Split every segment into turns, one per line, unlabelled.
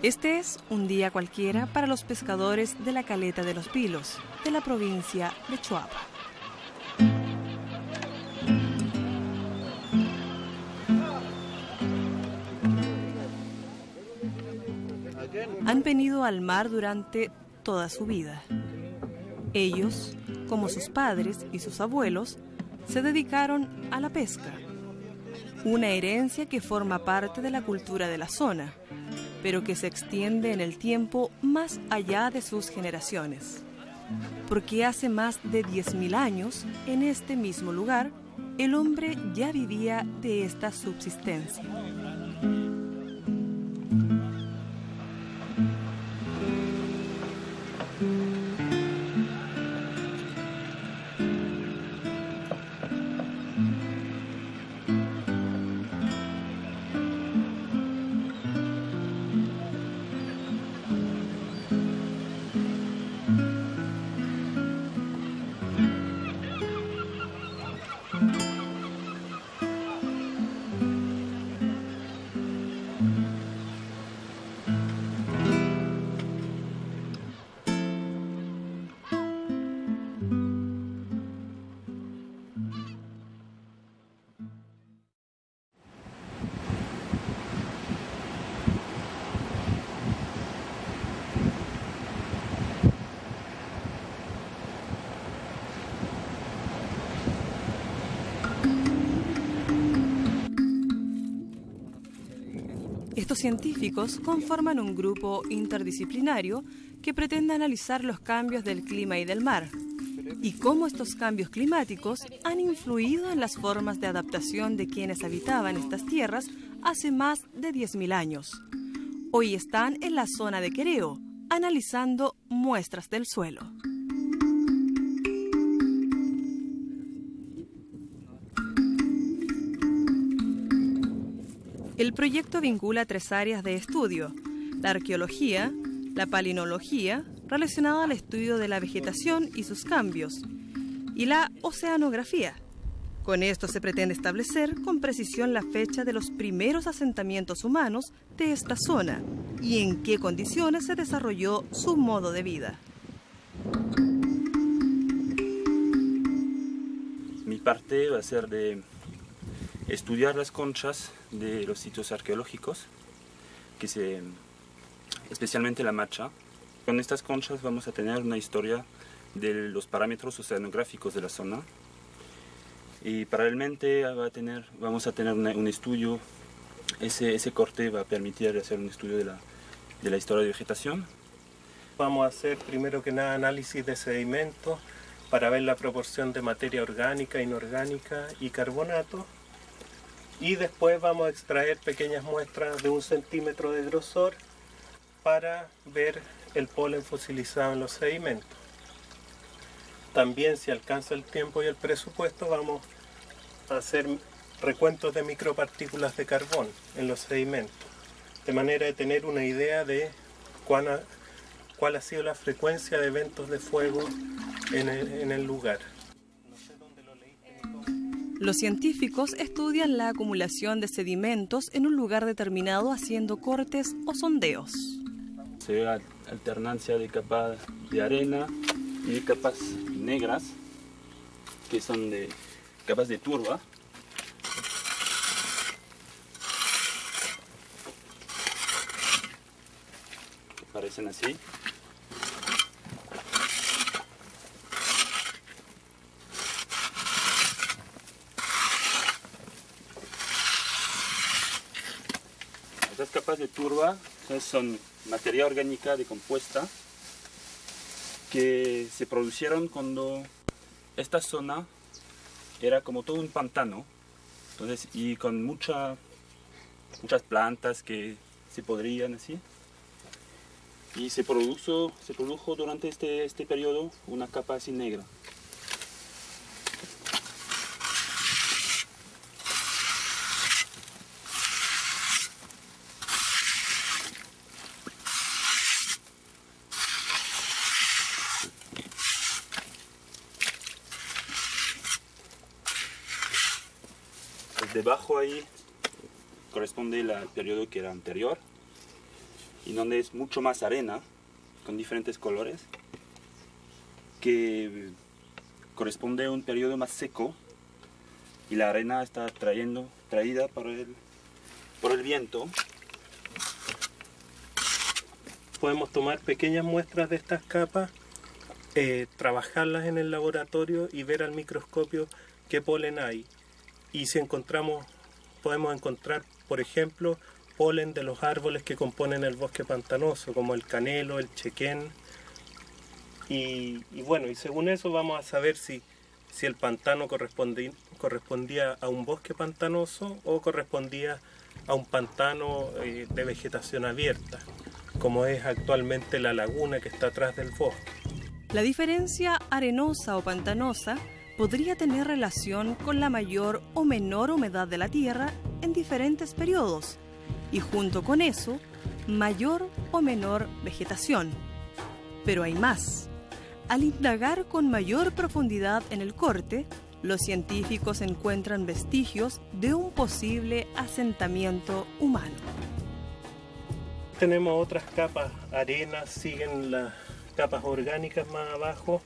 Este es un día cualquiera para los pescadores de la Caleta de los Vilos, de la provincia de Choapa. Han venido al mar durante toda su vida. Ellos, como sus padres y sus abuelos, se dedicaron a la pesca, una herencia que forma parte de la cultura de la zona, pero que se extiende en el tiempo más allá de sus generaciones. Porque hace más de 10.000 años, en este mismo lugar, el hombre ya vivía de esta subsistencia. Estos científicos conforman un grupo interdisciplinario que pretende analizar los cambios del clima y del mar y cómo estos cambios climáticos han influido en las formas de adaptación de quienes habitaban estas tierras hace más de 10.000 años. Hoy están en la zona de Quereo, analizando muestras del suelo. El proyecto vincula 3 áreas de estudio: la arqueología, la palinología, relacionada al estudio de la vegetación y sus cambios, y la oceanografía. Con esto se pretende establecer con precisión la fecha de los primeros asentamientos humanos de esta zona y en qué condiciones se desarrolló su modo de vida.
Mi parte va a ser de estudiar las conchas de los sitios arqueológicos, especialmente la Macha. Con estas conchas vamos a tener una historia de los parámetros oceanográficos de la zona y paralelamente vamos a tener un estudio. Ese corte va a permitir hacer un estudio de la historia de vegetación.
Vamos a hacer primero que nada análisis de sedimentos para ver la proporción de materia orgánica, inorgánica y carbonato. Y después vamos a extraer pequeñas muestras de 1 centímetro de grosor para ver el polen fosilizado en los sedimentos. También, si alcanza el tiempo y el presupuesto, vamos a hacer recuentos de micropartículas de carbón en los sedimentos, de manera de tener una idea de cuál ha sido la frecuencia de eventos de fuego en el lugar.
Los científicos estudian la acumulación de sedimentos en un lugar determinado haciendo cortes o sondeos.
Se ve la alternancia de capas de arena y de capas negras, que son de capas de turba. Que parecen así. Estas capas de turba son materia orgánica decompuesta que se produjeron cuando esta zona era como todo un pantano, entonces, y con muchas plantas que se podrían así, y se produjo durante este periodo una capa así negra. Debajo ahí corresponde al periodo que era anterior y donde es mucho más arena, con diferentes colores, que corresponde a un periodo más seco, y la arena está traída por el viento.
Podemos tomar pequeñas muestras de estas capas, trabajarlas en el laboratorio y ver al microscopio qué polen hay. Y si podemos encontrar, por ejemplo, polen de los árboles que componen el bosque pantanoso, como el canelo, el chequén. Y bueno, y según eso vamos a saber si el pantano correspondía a un bosque pantanoso o correspondía a un pantano de vegetación abierta, como es actualmente la laguna que está atrás del bosque.
La diferencia arenosa o pantanosa podría tener relación con la mayor o menor humedad de la tierra en diferentes periodos y junto con eso, mayor o menor vegetación. Pero hay más. Al indagar con mayor profundidad en el corte, los científicos encuentran vestigios de un posible asentamiento humano.
Tenemos otras capas, arenas, siguen las capas orgánicas más abajo,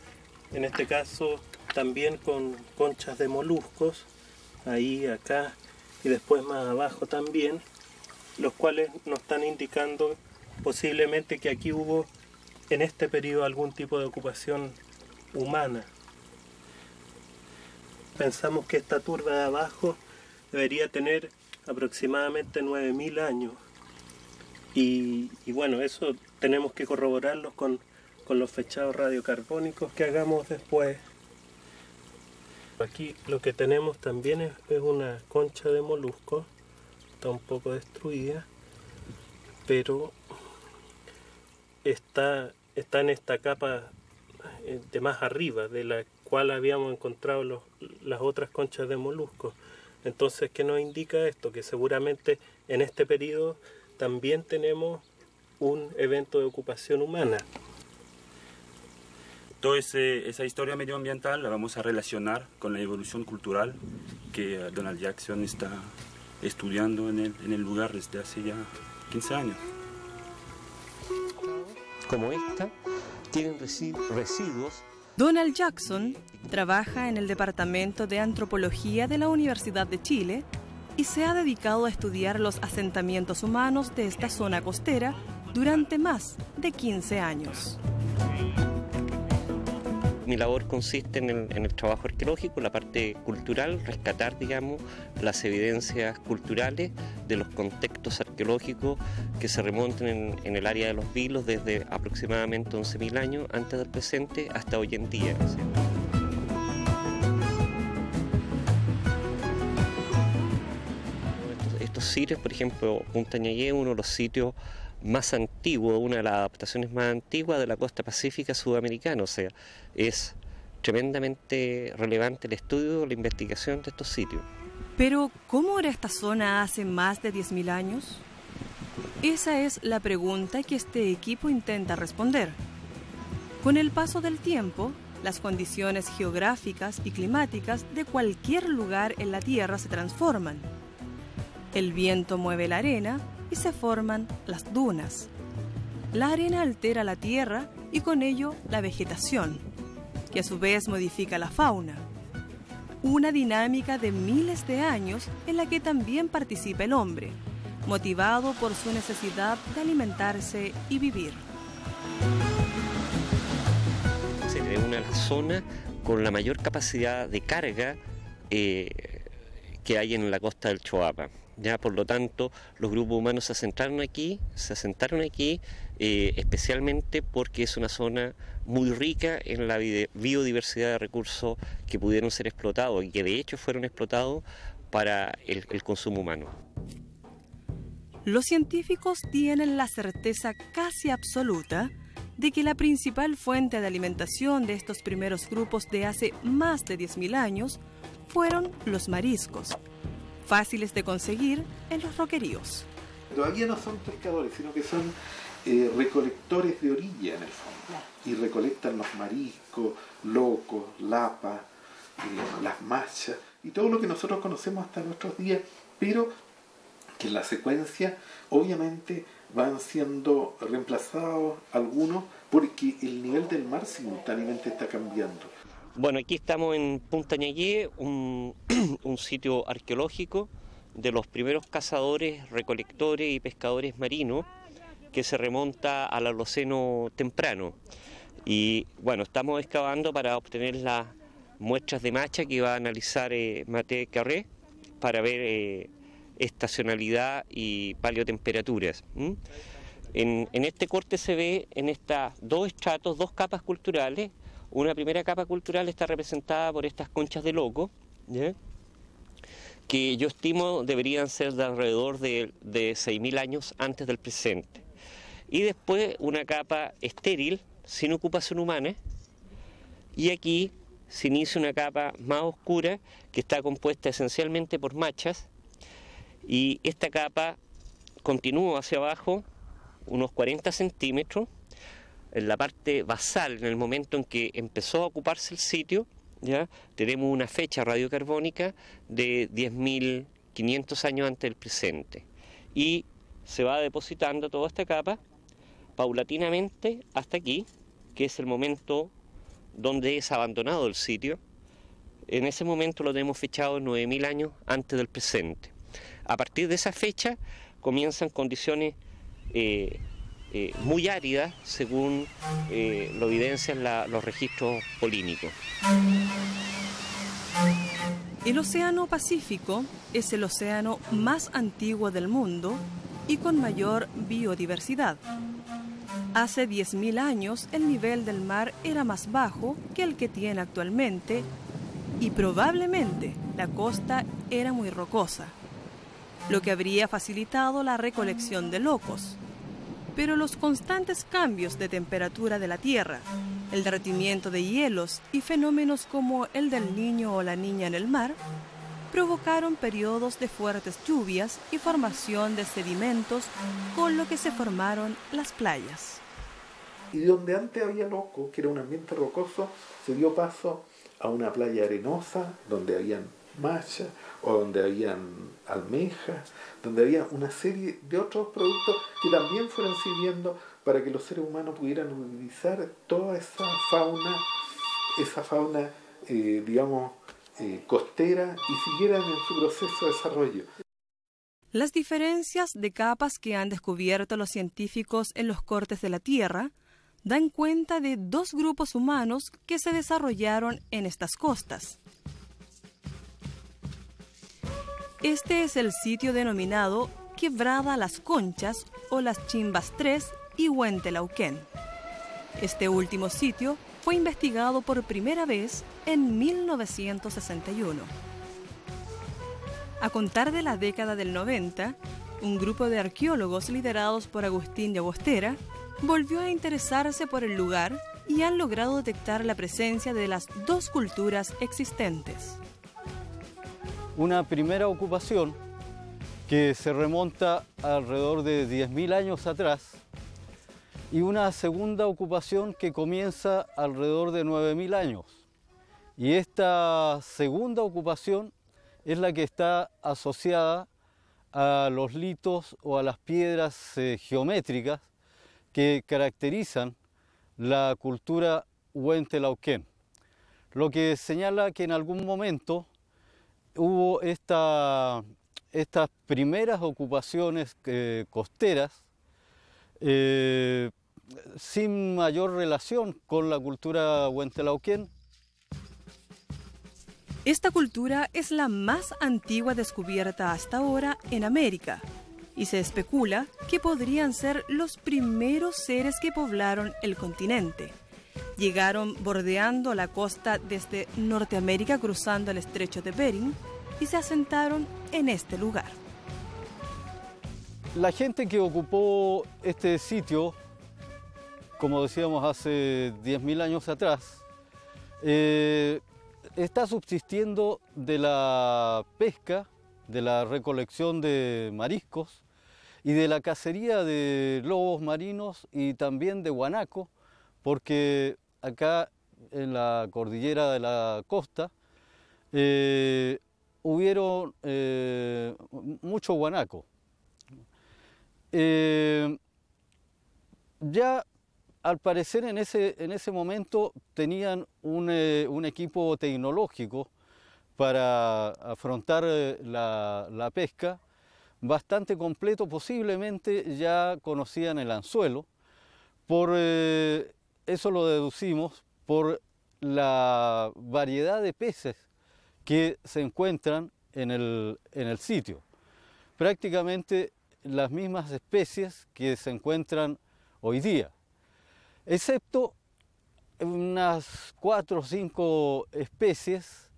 en este caso también con conchas de moluscos, ahí, acá y después más abajo también, los cuales nos están indicando posiblemente que aquí hubo en este periodo algún tipo de ocupación humana. Pensamos que esta turba de abajo debería tener aproximadamente 9.000 años. Y bueno, eso tenemos que corroborarlo con los fechados radiocarbónicos que hagamos después. Aquí lo que tenemos también es una concha de molusco, está un poco destruida, pero está en esta capa de más arriba, de la cual habíamos encontrado las otras conchas de moluscos. Entonces, ¿qué nos indica esto? Que seguramente en este periodo también tenemos un evento de ocupación humana.
Toda esa historia medioambiental la vamos a relacionar con la evolución cultural que Donald Jackson está estudiando en el lugar desde hace ya 15 años.
Como esta, tienen residuos.
Donald Jackson trabaja en el Departamento de Antropología de la Universidad de Chile y se ha dedicado a estudiar los asentamientos humanos de esta zona costera durante más de 15 años.
Mi labor consiste en el trabajo arqueológico, la parte cultural, rescatar, digamos, las evidencias culturales de los contextos arqueológicos que se remontan en el área de los Vilos desde aproximadamente 11.000 años antes del presente hasta hoy en día. Estos sitios, por ejemplo, Punta Ñayé, uno de los sitios más antiguo, una de las adaptaciones más antiguas de la costa pacífica sudamericana, o sea, es tremendamente relevante el estudio, la investigación de estos sitios.
Pero, ¿cómo era esta zona hace más de 10.000 años? Esa es la pregunta que este equipo intenta responder. Con el paso del tiempo, las condiciones geográficas y climáticas de cualquier lugar en la Tierra se transforman. El viento mueve la arena y se forman las dunas. La arena altera la tierra y con ello la vegetación, que a su vez modifica la fauna. Una dinámica de miles de años en la que también participa el hombre, motivado por su necesidad de alimentarse y vivir.
Sería una de las zonas con la mayor capacidad de carga que hay en la costa del Choapa. Ya, por lo tanto, los grupos humanos se asentaron aquí especialmente porque es una zona muy rica en la biodiversidad de recursos que pudieron ser explotados y que de hecho fueron explotados para el consumo humano.
Los científicos tienen la certeza casi absoluta de que la principal fuente de alimentación de estos primeros grupos de hace más de 10.000 años fueron los mariscos, fáciles de conseguir en los roqueríos.
Todavía no son pescadores, sino que son recolectores de orilla en el fondo. Y recolectan los mariscos, locos, lapas, las machas y todo lo que nosotros conocemos hasta nuestros días, pero que en la secuencia obviamente van siendo reemplazados algunos porque el nivel del mar simultáneamente está cambiando.
Bueno, aquí estamos en Punta Ñayé, un sitio arqueológico de los primeros cazadores, recolectores y pescadores marinos que se remonta al Holoceno temprano. Y bueno, estamos excavando para obtener las muestras de macha que va a analizar Maté Carré para ver estacionalidad y paleotemperaturas. En este corte se ve en estas dos estratos, dos capas culturales. Una primera capa cultural está representada por estas conchas de loco, ¿ya?, que yo estimo deberían ser de alrededor de 6.000 años antes del presente. Y después una capa estéril, sin ocupación humana, y aquí se inicia una capa más oscura que está compuesta esencialmente por machas, y esta capa continúa hacia abajo unos 40 centímetros, en la parte basal, en el momento en que empezó a ocuparse el sitio, ¿ya?, tenemos una fecha radiocarbónica de 10.500 años antes del presente. Y se va depositando toda esta capa paulatinamente hasta aquí, que es el momento donde es abandonado el sitio. En ese momento lo tenemos fechado 9.000 años antes del presente. A partir de esa fecha comienzan condiciones muy áridas, según lo evidencian los registros polínicos.
El Océano Pacífico es el océano más antiguo del mundo y con mayor biodiversidad. Hace 10.000 años el nivel del mar era más bajo que el que tiene actualmente y probablemente la costa era muy rocosa, lo que habría facilitado la recolección de locos. Pero los constantes cambios de temperatura de la Tierra, el derretimiento de hielos y fenómenos como el del Niño o la Niña en el mar, provocaron periodos de fuertes lluvias y formación de sedimentos, con lo que se formaron las playas.
Y donde antes había loco, que era un ambiente rocoso, se dio paso a una playa arenosa, donde habían machas, o donde habían almejas, donde había una serie de otros productos que también fueron sirviendo para que los seres humanos pudieran utilizar toda esa fauna costera, y siguieran en su proceso de desarrollo.
Las diferencias de capas que han descubierto los científicos en los cortes de la Tierra dan cuenta de dos grupos humanos que se desarrollaron en estas costas. Este es el sitio denominado Quebrada Las Conchas o Las Chimbas 3 y Huentelauquén. Este último sitio fue investigado por primera vez en 1961. A contar de la década del 90, un grupo de arqueólogos liderados por Agustín Llagostera volvió a interesarse por el lugar y han logrado detectar la presencia de las dos culturas existentes.
Una primera ocupación que se remonta alrededor de 10.000 años atrás y una segunda ocupación que comienza alrededor de 9.000 años. Y esta segunda ocupación es la que está asociada a los litos o a las piedras geométricas que caracterizan la cultura Huentelauquén, lo que señala que en algún momento hubo estas primeras ocupaciones costeras sin mayor relación con la cultura Huentelauquén.
Esta cultura es la más antigua descubierta hasta ahora en América y se especula que podrían ser los primeros seres que poblaron el continente. Llegaron bordeando la costa desde Norteamérica cruzando el estrecho de Bering y se asentaron en este lugar.
La gente que ocupó este sitio, como decíamos hace 10.000 años atrás, está subsistiendo de la pesca, de la recolección de mariscos y de la cacería de lobos marinos y también de guanaco, porque acá en la cordillera de la costa hubieron mucho guanaco. ya al parecer en ese momento tenían un equipo tecnológico para afrontar la pesca bastante completo, posiblemente ya conocían el anzuelo, eso lo deducimos por la variedad de peces que se encuentran en el sitio. Prácticamente las mismas especies que se encuentran hoy día, excepto unas 4 o 5 especies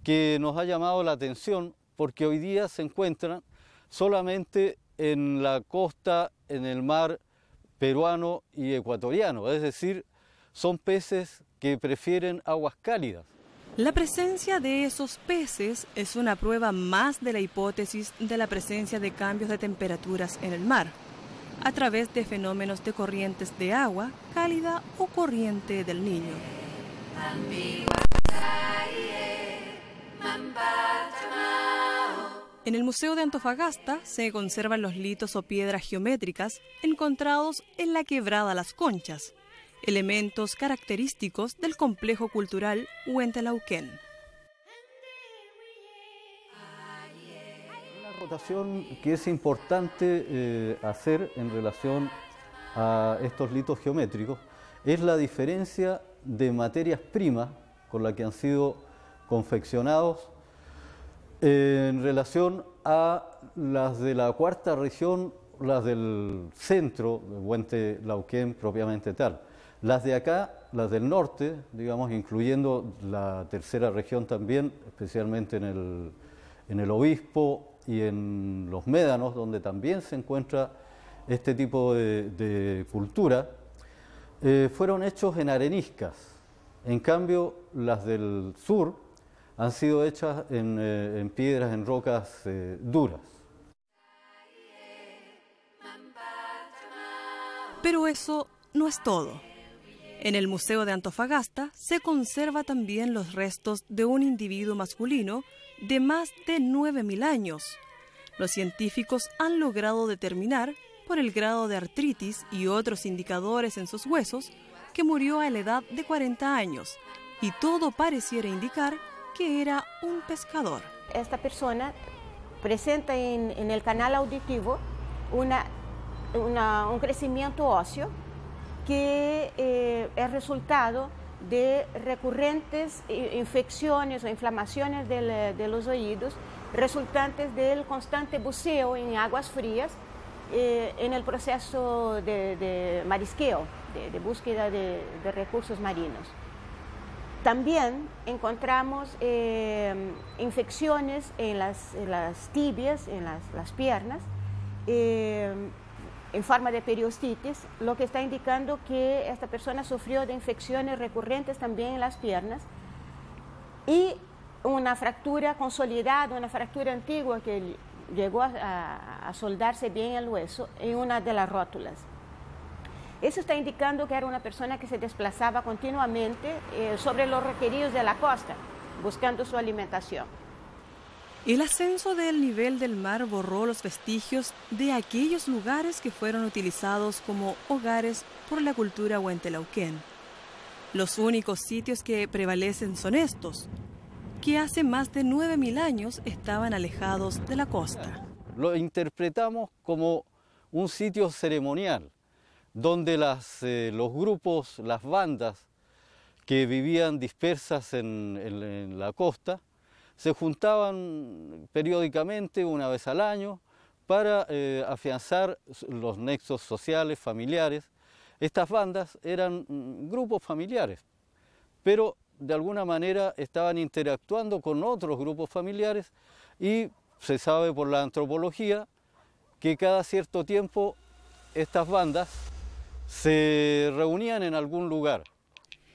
que nos ha llamado la atención porque hoy día se encuentran solamente en la costa, en el mar peruano y ecuatoriano, es decir, son peces que prefieren aguas cálidas.
La presencia de esos peces es una prueba más de la hipótesis de la presencia de cambios de temperaturas en el mar, a través de fenómenos de corrientes de agua cálida o corriente del Niño. En el Museo de Antofagasta se conservan los litos o piedras geométricas encontrados en la quebrada Las Conchas, elementos característicos del complejo cultural Huentelauquén.
Una rotación que es importante hacer en relación a estos litos geométricos es la diferencia de materias primas con las que han sido confeccionados en relación a las de la cuarta región, las del centro de Huentelauquén propiamente tal. Las de acá, las del norte, digamos, incluyendo la tercera región también, especialmente en el Obispo y en los Médanos, donde también se encuentra este tipo de cultura, fueron hechos en areniscas. En cambio, las del sur han sido hechas en piedras, en rocas duras.
Pero eso no es todo. En el Museo de Antofagasta se conserva también los restos de un individuo masculino de más de 9.000 años. Los científicos han logrado determinar, por el grado de artritis y otros indicadores en sus huesos, que murió a la edad de 40 años, y todo pareciera indicar que era un pescador.
Esta persona presenta en el canal auditivo un crecimiento óseo que es resultado de recurrentes infecciones o inflamaciones de los oídos, resultantes del constante buceo en aguas frías, en el proceso de marisqueo, de búsqueda de recursos marinos. También encontramos infecciones en las tibias, en las piernas, en forma de periostitis, lo que está indicando que esta persona sufrió de infecciones recurrentes también en las piernas y una fractura consolidada, una fractura antigua que llegó a soldarse bien el hueso en una de las rótulas. Eso está indicando que era una persona que se desplazaba continuamente sobre los requeridos de la costa, buscando su alimentación.
El ascenso del nivel del mar borró los vestigios de aquellos lugares que fueron utilizados como hogares por la cultura huentelauquén. Los únicos sitios que prevalecen son estos, que hace más de 9.000 años estaban alejados de la costa.
Lo interpretamos como un sitio ceremonial, donde los grupos, las bandas que vivían dispersas en la costa, se juntaban periódicamente, una vez al año, para afianzar los nexos sociales, familiares. Estas bandas eran grupos familiares, pero de alguna manera estaban interactuando con otros grupos familiares y se sabe por la antropología que cada cierto tiempo estas bandas se reunían en algún lugar.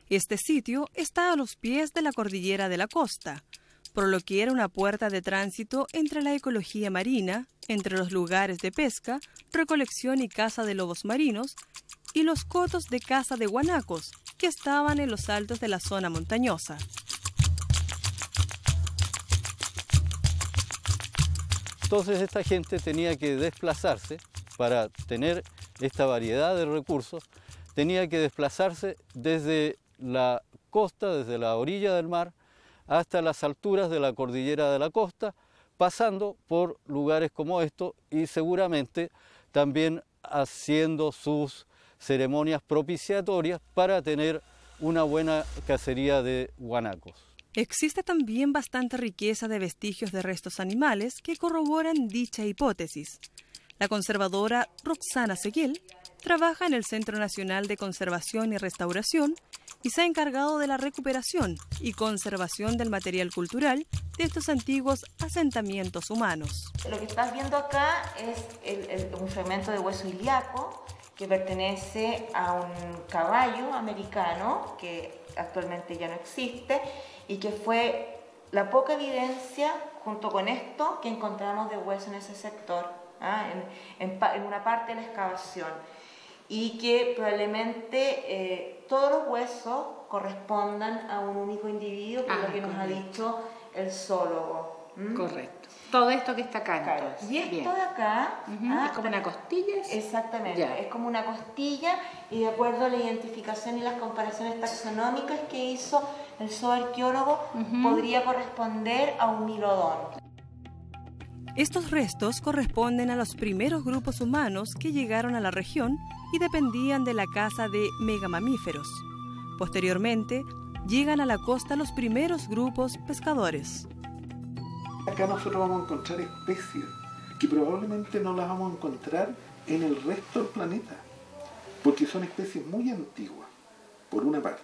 Este sitio está a los pies de la cordillera de la costa, por lo que era una puerta de tránsito entre la ecología marina, entre los lugares de pesca, recolección y caza de lobos marinos, y los cotos de caza de guanacos, que estaban en los altos de la zona montañosa.
Entonces esta gente tenía que desplazarse para tener esta variedad de recursos, tenía que desplazarse desde la costa, desde la orilla del mar, hasta las alturas de la cordillera de la costa, pasando por lugares como estos y seguramente también haciendo sus ceremonias propiciatorias para tener una buena cacería de guanacos.
Existe también bastante riqueza de vestigios de restos animales que corroboran dicha hipótesis. La conservadora Roxana Seguel trabaja en el Centro Nacional de Conservación y Restauración y se ha encargado de la recuperación y conservación del material cultural de estos antiguos asentamientos humanos.
Lo que estás viendo acá es un fragmento de hueso ilíaco que pertenece a un caballo americano que actualmente ya no existe y que fue la poca evidencia, junto con esto, que encontramos de hueso en ese sector, en una parte de la excavación, y que probablemente todos los huesos correspondan a un único individuo, por lo que nos ha dicho el zoólogo.
Correcto. Todo esto que está acá, entonces.
Y esto de acá...
es como una costilla.
Exactamente,
ya.
Es como una costilla, y de acuerdo a la identificación y las comparaciones taxonómicas que hizo el zooarqueólogo, podría corresponder a un milodón.
Estos restos corresponden a los primeros grupos humanos que llegaron a la región y dependían de la caza de megamamíferos. Posteriormente, llegan a la costa los primeros grupos pescadores.
Acá nosotros vamos a encontrar especies que probablemente no las vamos a encontrar en el resto del planeta, porque son especies muy antiguas, por una parte.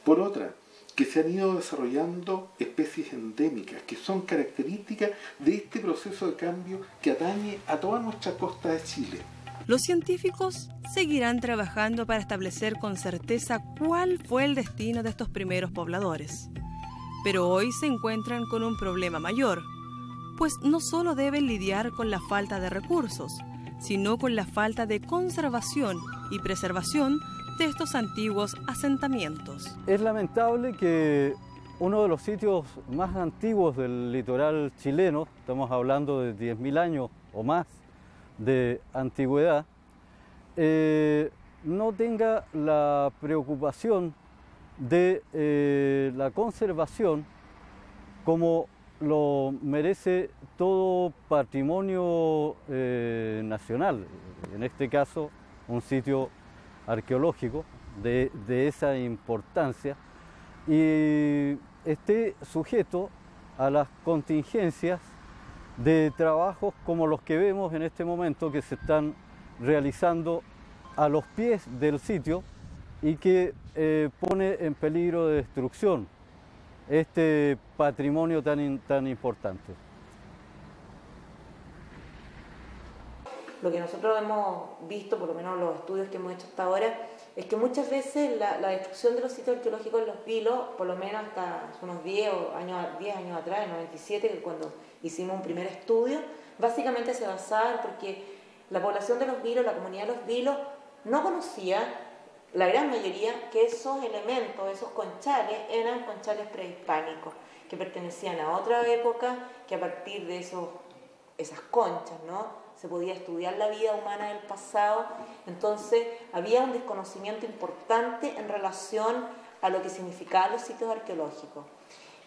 Por otra, que se han ido desarrollando especies endémicas, que son características de este proceso de cambio que atañe a toda nuestra costa de Chile.
Los científicos seguirán trabajando para establecer con certeza cuál fue el destino de estos primeros pobladores. Pero hoy se encuentran con un problema mayor, pues no solo deben lidiar con la falta de recursos, sino con la falta de conservación y preservación de estos antiguos asentamientos.
Es lamentable que uno de los sitios más antiguos del litoral chileno, estamos hablando de 10.000 años o más de antigüedad, no tenga la preocupación de la conservación como lo merece todo patrimonio nacional, en este caso un sitio arqueológico de esa importancia, y esté sujeto a las contingencias de trabajos como los que vemos en este momento que se están realizando a los pies del sitio y que pone en peligro de destrucción este patrimonio tan importante.
Lo que nosotros hemos visto, por lo menos los estudios que hemos hecho hasta ahora, es que muchas veces la destrucción de los sitios arqueológicos en Los Vilos, por lo menos hasta unos 10 años atrás, en 97, que cuando hicimos un primer estudio, básicamente se basaba en porque la población de Los Vilos, la comunidad de Los Vilos, no conocía, la gran mayoría, que esos elementos, esos conchales, eran conchales prehispánicos, que pertenecían a otra época, que a partir de esas conchas, ¿no?, se podía estudiar la vida humana del pasado. Entonces había un desconocimiento importante en relación a lo que significaban los sitios arqueológicos.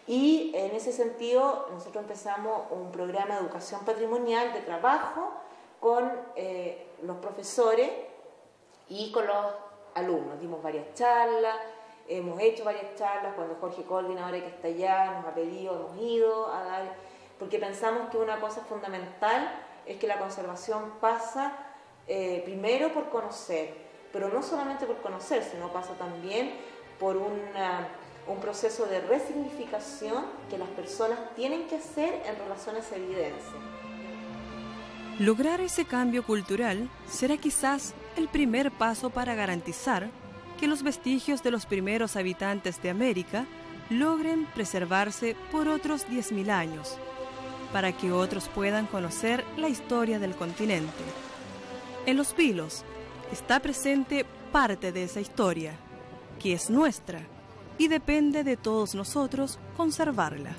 Y en ese sentido nosotros empezamos un programa de educación patrimonial de trabajo con los profesores y con los alumnos. Dimos varias charlas, hemos hecho varias charlas. Cuando Jorge Colvin, ahora que está allá, nos ha pedido, hemos ido a dar, porque pensamos que una cosa fundamental es que la conservación pasa primero por conocer, pero no solamente por conocer, sino pasa también por un proceso de resignificación que las personas tienen que hacer en relación a esa evidencia.
Lograr ese cambio cultural será quizás el primer paso para garantizar que los vestigios de los primeros habitantes de América logren preservarse por otros 10.000 años, para que otros puedan conocer la historia del continente. En Los Vilos está presente parte de esa historia, que es nuestra, y depende de todos nosotros conservarla.